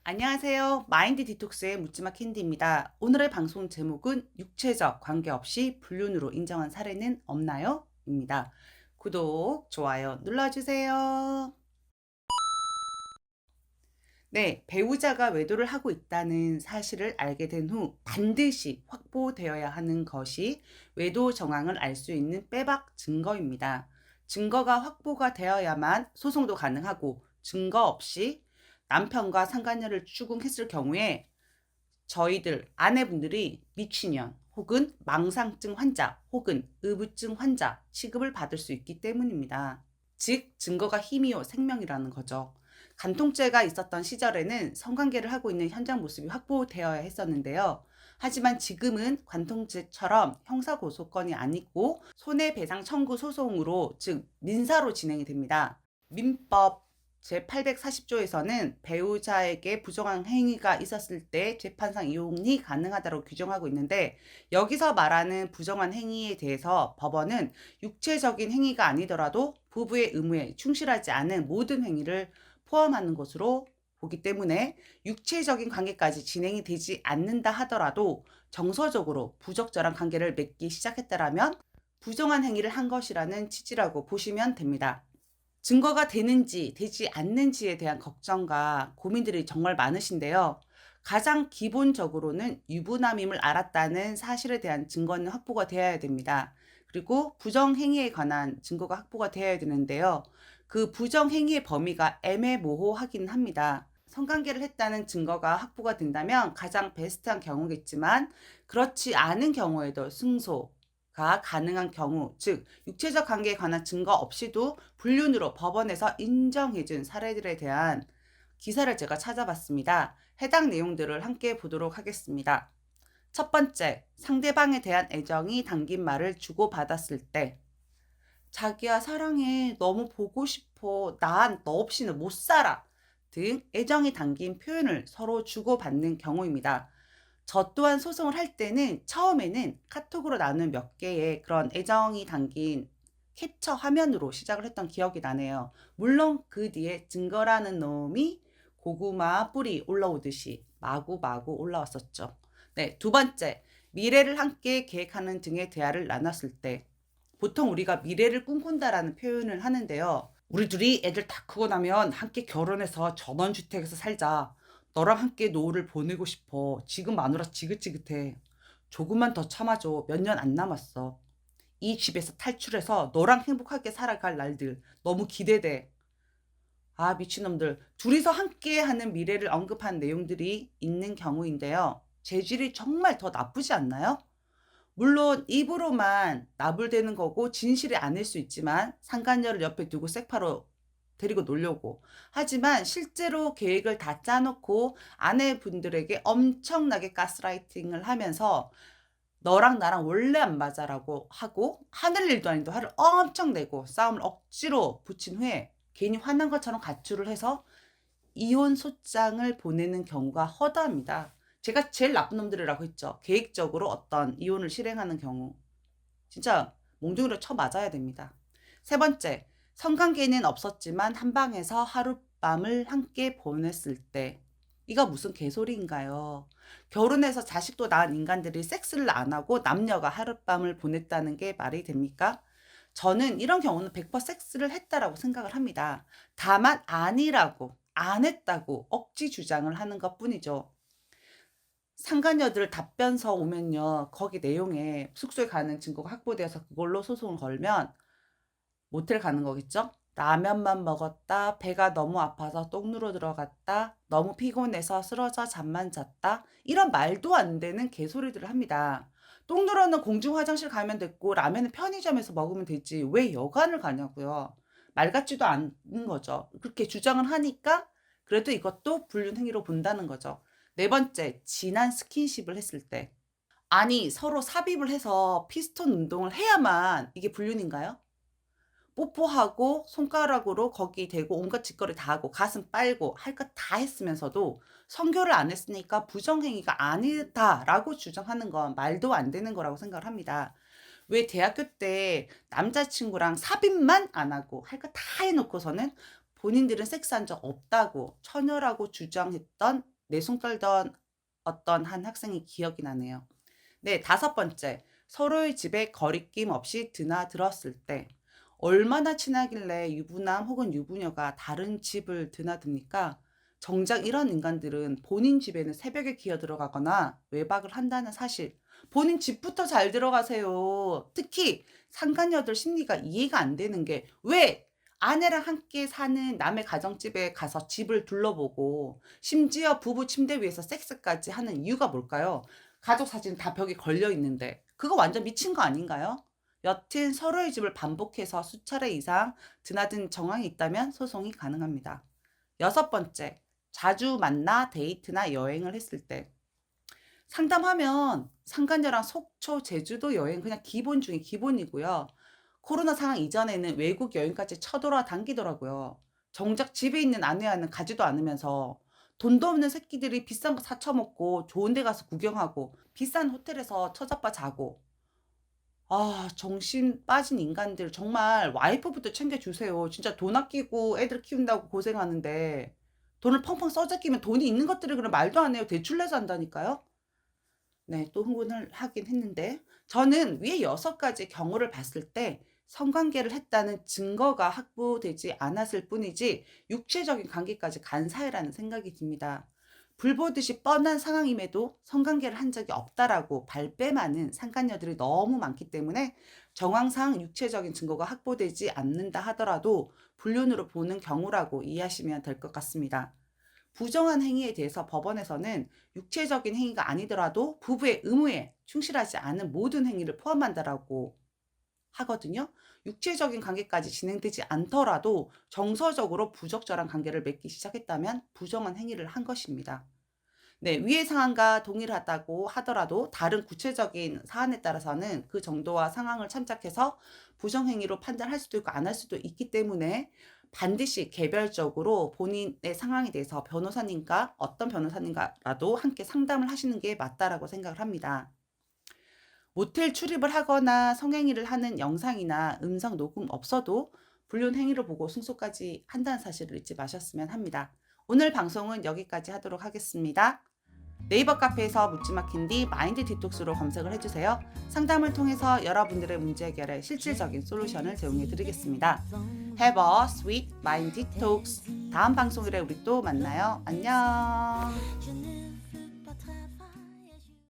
안녕하세요. 마인드 디톡스의 묻지마 캔디입니다. 오늘의 방송 제목은 육체적 관계없이 불륜으로 인정한 사례는 없나요? 입니다. 구독, 좋아요 눌러주세요. 네, 배우자가 외도를 하고 있다는 사실을 알게 된 후 반드시 확보되어야 하는 것이 외도 정황을 알 수 있는 빼박 증거입니다. 증거가 확보가 되어야만 소송도 가능하고 증거 없이 남편과 상간녀를 추궁했을 경우에 저희들 아내분들이 미친년 혹은 망상증 환자 혹은 의부증 환자 취급을 받을 수 있기 때문입니다. 즉 증거가 힘이요 생명이라는 거죠. 간통죄가 있었던 시절에는 성관계를 하고 있는 현장 모습이 확보되어야 했었는데요. 하지만 지금은 관통죄처럼 형사고소건이 아니고 손해배상 청구 소송으로 즉 민사로 진행이 됩니다. 민법 제840조에서는 배우자에게 부정한 행위가 있었을 때 재판상 이혼이 가능하다고 규정하고 있는데 여기서 말하는 부정한 행위에 대해서 법원은 육체적인 행위가 아니더라도 부부의 의무에 충실하지 않은 모든 행위를 포함하는 것으로 보기 때문에 육체적인 관계까지 진행이 되지 않는다 하더라도 정서적으로 부적절한 관계를 맺기 시작했다라면 부정한 행위를 한 것이라는 취지라고 보시면 됩니다. 증거가 되는지 되지 않는지에 대한 걱정과 고민들이 정말 많으신데요. 가장 기본적으로는 유부남임을 알았다는 사실에 대한 증거는 확보가 되어야 됩니다. 그리고 부정행위에 관한 증거가 확보가 되어야 되는데요. 그 부정행위의 범위가 애매모호하긴 합니다. 성관계를 했다는 증거가 확보가 된다면 가장 베스트한 경우겠지만 그렇지 않은 경우에도 승소, 가 가능한 경우, 즉 육체적 관계에 관한 증거 없이도 불륜으로 법원에서 인정해준 사례들에 대한 기사를 제가 찾아봤습니다. 해당 내용들을 함께 보도록 하겠습니다. 첫 번째, 상대방에 대한 애정이 담긴 말을 주고받았을 때 자기야 사랑해, 너무 보고 싶어, 난 너 없이는 못 살아 등 애정이 담긴 표현을 서로 주고받는 경우입니다. 저 또한 소송을 할 때는 처음에는 카톡으로 나눈 몇 개의 그런 애정이 담긴 캡처 화면으로 시작을 했던 기억이 나네요. 물론 그 뒤에 증거라는 놈이 고구마 뿌리 올라오듯이 마구마구 올라왔었죠. 네, 두 번째, 미래를 함께 계획하는 등의 대화를 나눴을 때 보통 우리가 미래를 꿈꾼다라는 표현을 하는데요. 우리 둘이 애들 다 크고 나면 함께 결혼해서 전원주택에서 살자. 너랑 함께 노후를 보내고 싶어. 지금 마누라 지긋지긋해. 조금만 더 참아줘. 몇 년 안 남았어. 이 집에서 탈출해서 너랑 행복하게 살아갈 날들 너무 기대돼. 아, 미친놈들. 둘이서 함께 하는 미래를 언급한 내용들이 있는 경우인데요. 재질이 정말 더 나쁘지 않나요? 물론 입으로만 나불대는 거고 진실이 아닐 수 있지만 상간녀를 옆에 두고 섹파로 데리고 놀려고. 하지만 실제로 계획을 다 짜놓고 아내분들에게 엄청나게 가스라이팅을 하면서 너랑 나랑 원래 안 맞아라고 하고 하늘 일도 아닌데 화를 엄청 내고 싸움을 억지로 붙인 후에 괜히 화난 것처럼 가출을 해서 이혼 소장을 보내는 경우가 허다합니다. 제가 제일 나쁜 놈들이라고 했죠. 계획적으로 어떤 이혼을 실행하는 경우. 진짜 몽둥이로 쳐 맞아야 됩니다. 세 번째, 성관계는 없었지만 한 방에서 하룻밤을 함께 보냈을 때. 이가 무슨 개소리인가요? 결혼해서 자식도 낳은 인간들이 섹스를 안 하고 남녀가 하룻밤을 보냈다는 게 말이 됩니까? 저는 이런 경우는 100% 섹스를 했다라고 생각을 합니다. 다만 아니라고, 안 했다고 억지 주장을 하는 것 뿐이죠. 상간녀들 답변서 오면요. 거기 내용에 숙소에 가는 증거가 확보되어서 그걸로 소송을 걸면 모텔 가는 거겠죠? 라면만 먹었다. 배가 너무 아파서 똥 누러 들어갔다. 너무 피곤해서 쓰러져 잠만 잤다. 이런 말도 안 되는 개소리들을 합니다. 똥 누러는 공중 화장실 가면 됐고 라면은 편의점에서 먹으면 되지. 왜 여관을 가냐고요. 말 같지도 않은 거죠. 그렇게 주장을 하니까 그래도 이것도 불륜 행위로 본다는 거죠. 네 번째, 진한 스킨십을 했을 때. 아니, 서로 삽입을 해서 피스톤 운동을 해야만 이게 불륜인가요? 뽀뽀하고 손가락으로 거기 대고 온갖 짓거리 다 하고 가슴 빨고 할 것 다 했으면서도 성교를 안 했으니까 부정행위가 아니다라고 주장하는 건 말도 안 되는 거라고 생각을 합니다. 왜 대학교 때 남자친구랑 삽입만 안 하고 할 거 다 해놓고서는 본인들은 섹스한 적 없다고 처녀라고 주장했던 내숭 떨던 어떤 한 학생이 기억이 나네요. 네, 다섯 번째. 서로의 집에 거리낌 없이 드나들었을 때 얼마나 친하길래 유부남 혹은 유부녀가 다른 집을 드나듭니까? 정작 이런 인간들은 본인 집에는 새벽에 기어 들어가거나 외박을 한다는 사실, 본인 집부터 잘 들어가세요. 특히 상간녀들 심리가 이해가 안 되는 게 왜 아내랑 함께 사는 남의 가정집에 가서 집을 둘러보고 심지어 부부 침대 위에서 섹스까지 하는 이유가 뭘까요? 가족 사진 다 벽에 걸려 있는데 그거 완전 미친 거 아닌가요? 여튼 서로의 집을 반복해서 수차례 이상 드나든 정황이 있다면 소송이 가능합니다. 여섯 번째, 자주 만나 데이트나 여행을 했을 때 상담하면 상간녀랑 속초, 제주도 여행 그냥 기본 중에 기본이고요. 코로나 상황 이전에는 외국 여행까지 쳐돌아다니더라고요. 정작 집에 있는 아내와는 가지도 않으면서 돈도 없는 새끼들이 비싼 거 사쳐먹고 좋은 데 가서 구경하고 비싼 호텔에서 처자빠 자고 아, 정신 빠진 인간들 정말 와이프부터 챙겨주세요. 진짜 돈 아끼고 애들 키운다고 고생하는데 돈을 펑펑 써제끼면 돈이 있는 것들을 그냥 말도 안 해요. 대출 내서 한다니까요. 네, 또 흥분을 하긴 했는데 저는 위에 여섯 가지 경우를 봤을 때 성관계를 했다는 증거가 확보되지 않았을 뿐이지 육체적인 관계까지 간 사회라는 생각이 듭니다. 불보듯이 뻔한 상황임에도 성관계를 한 적이 없다라고 발뺌하는 상간녀들이 너무 많기 때문에 정황상 육체적인 증거가 확보되지 않는다 하더라도 불륜으로 보는 경우라고 이해하시면 될 것 같습니다. 부정한 행위에 대해서 법원에서는 육체적인 행위가 아니더라도 부부의 의무에 충실하지 않은 모든 행위를 포함한다라고 하거든요. 육체적인 관계까지 진행되지 않더라도 정서적으로 부적절한 관계를 맺기 시작했다면 부정한 행위를 한 것입니다. 네, 위의 상황과 동일하다고 하더라도 다른 구체적인 사안에 따라서는 그 정도와 상황을 참작해서 부정행위로 판단할 수도 있고 안 할 수도 있기 때문에 반드시 개별적으로 본인의 상황에 대해서 변호사님과 어떤 변호사님과라도 함께 상담을 하시는 게 맞다라고 생각을 합니다. 모텔 출입을 하거나 성행위를 하는 영상이나 음성 녹음 없어도 불륜 행위를 보고 승소까지 한다는 사실을 잊지 마셨으면 합니다. 오늘 방송은 여기까지 하도록 하겠습니다. 네이버 카페에서 묻지 막힌 뒤 마인드 디톡스로 검색을 해주세요. 상담을 통해서 여러분들의 문제 해결에 실질적인 솔루션을 제공해 드리겠습니다. Have a sweet mind detox. 다음 방송일에 우리 또 만나요. 안녕.